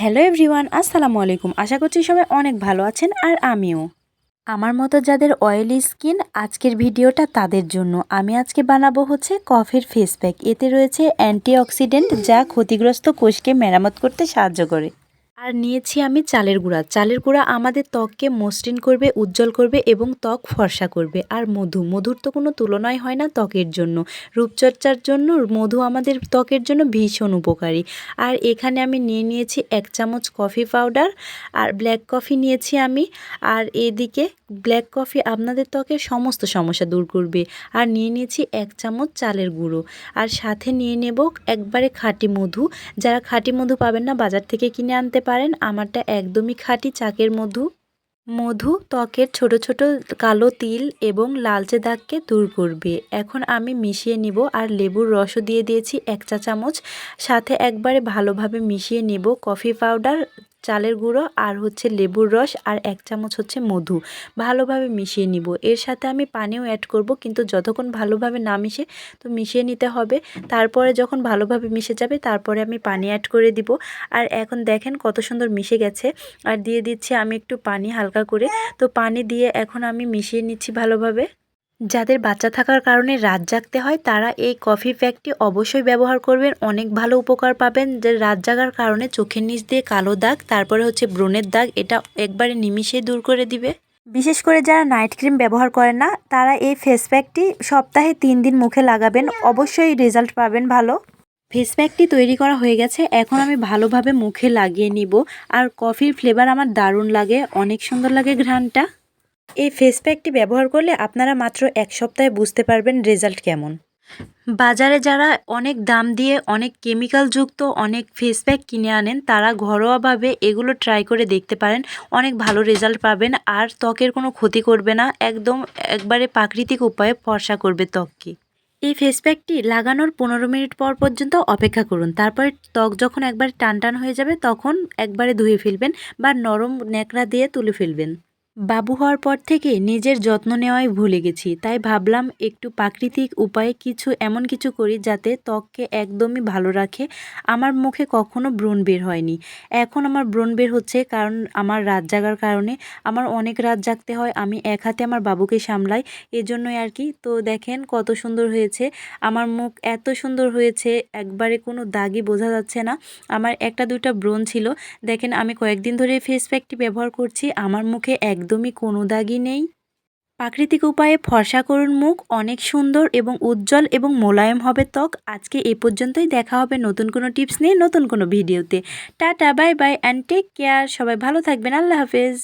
Hello everyone, আসসালামু আলাইকুম। আশা করছি সবাই অনেক ভালো আছেন আর আমিও। আমার মতো যাদের অয়েলি স্কিন, আজকের ভিডিওটা তাদের জন্য। আমি আজকে বানাবো হচ্ছে কফির ফেস প্যাক। এতে রয়েছে অ্যান্টিঅক্সিডেন্ট যা ক্ষতিগ্রস্ত কোষকে মেরামত করতে সাহায্য করে। আর নিয়েছি আমি চালের গুঁড়া। চালের গুঁড়া আমাদের ত্বককে মসৃণ করবে, উজ্জ্বল করবে এবং ত্বক ফর্সা করবে। আর মধুর তো কোনো তুলনাই হয় না ত্বকের জন্য। রূপচর্চার জন্য মধু আমাদের ত্বকের জন্য ভীষণ উপকারী। আর এখানে আমি নিয়েছি 1 চামচ কফি পাউডার আর ব্ল্যাক কফি নিয়েছি আমি। আর এদিকে ব্ল্যাক কফি আপনাদের ত্বকের সমস্ত সমস্যা দূর করবে। আর নিয়েছি 1 চামচ চালের গুঁড়ো। আর সাথে নিয়ে নেব একবারে খাঁটি মধু। যারা খাঁটি মধু পাবেন না, বাজার থেকে কিনে আনতে পারেন। আমারটা একদমই খাঁটি চাকের মধু ত্বকের ছোট ছোট কালো তিল এবং লালচে দাগকে দূর করবে। এখন আমি মিশিয়ে নিব। আর লেবুর রসও দিয়ে দিয়েছি 1 চা চামচ। সাথে একবারে ভালোভাবে মিশিয়ে নেব কফি পাউডার, চালের গুঁড়ো আর হচ্ছে লেবুর রস আর 1 চামচ হচ্ছে মধু। ভালোভাবে মিশিয়ে নিব। এর সাথে আমি পানিও অ্যাড করব, কিন্তু যতক্ষণ ভালোভাবে না মিশে তো মিশিয়ে নিতে হবে। তারপরে যখন ভালোভাবে মিশে যাবে তারপরে আমি পানি অ্যাড করে দিব। আর এখন দেখেন কত সুন্দর মিশে গেছে। আর দিয়ে দিচ্ছি আমি একটু পানি হালকা করে। তো পানি দিয়ে এখন আমি মিশিয়ে নিচ্ছি ভালোভাবে। যাদের বাচ্চা থাকার কারণে রাত জাগতে হয় তারা এই কফি প্যাকটি অবশ্যই ব্যবহার করবেন। অনেক ভালো উপকার পাবেন। যে রাত জাগার কারণে চোখের নিচ দিয়ে কালো দাগ, তারপরে হচ্ছে ব্রণের দাগ, এটা একবারে নিমিষেই দূর করে দিবে। বিশেষ করে যারা নাইট ক্রিম ব্যবহার করেন না তারা এই ফেস প্যাকটি সপ্তাহে 3 দিন মুখে লাগাবেন, অবশ্যই রেজাল্ট পাবেন ভালো। ফেস প্যাকটি তৈরি করা হয়ে গেছে। এখন আমি ভালোভাবে মুখে লাগিয়ে নিব। আর কফির ফ্লেভার আমার দারুণ লাগে, অনেক সুন্দর লাগে ঘ্রাণটা। এই ফেস প্যাকটি ব্যবহার করলে আপনারা মাত্র 1 সপ্তাহে বুঝতে পারবেন রেজাল্ট কেমন। বাজারে যারা অনেক দাম দিয়ে অনেক কেমিক্যালযুক্ত অনেক ফেস প্যাক কিনে আনেন, তারা ঘরোয়াভাবে এগুলো ট্রাই করে দেখতে পারেন। অনেক ভালো রেজাল্ট পাবেন আর ত্বকের কোনো ক্ষতি করবে না। একদম একবারে প্রাকৃতিক উপায়ে ফর্সা করবে ত্বককে। এই ফেস প্যাকটি লাগানোর 15 মিনিট পর পর্যন্ত অপেক্ষা করুন। তারপরে ত্বক যখন একবারে টান হয়ে যাবে তখন একবারে ধুয়ে ফেলবেন বা নরম ন্যাকড়া দিয়ে তুলে ফেলবেন। বাবু হওয়ার পর থেকে নিজের যত্ন নেওয়াই ভুলে গেছি, তাই ভাবলাম একটু প্রাকৃতিক উপায়ে এমন কিছু করি যাতে ত্বককে একদমই ভালো রাখে। আমার মুখে কখনো ব্রণ বের হয়নি। এখন আমার ব্রণ বের হচ্ছে, কারণ আমার রাত জাগার কারণে। আমার অনেক রাত জাগতে হয়, আমি এক হাতে আমার বাবুকে সামলাই, এজন্যই আর কি। তো দেখেন কত সুন্দর হয়েছে আমার মুখ, এত সুন্দর হয়েছে, একবারে কোনো দাগই বোঝা যাচ্ছে না। আমার একটা দুইটা ব্রণ ছিল। দেখেন আমি কয়েকদিন ধরে ফেস প্যাকটি ব্যবহার করছি, আমার মুখে একদমই কোনো দাগই নেই। প্রাকৃতিক উপায়ে ফর্সা করুন মুখ, অনেক সুন্দর এবং উজ্জ্বল এবং মোলায়েম হবে ত্বক। আজকে এ পর্যন্তই, দেখা হবে নতুন কোনো টিপস নিয়ে নতুন কোনো ভিডিওতে। Tata, bye bye and take care. সবাই ভালো থাকবেন। আল্লাহ হাফেজ।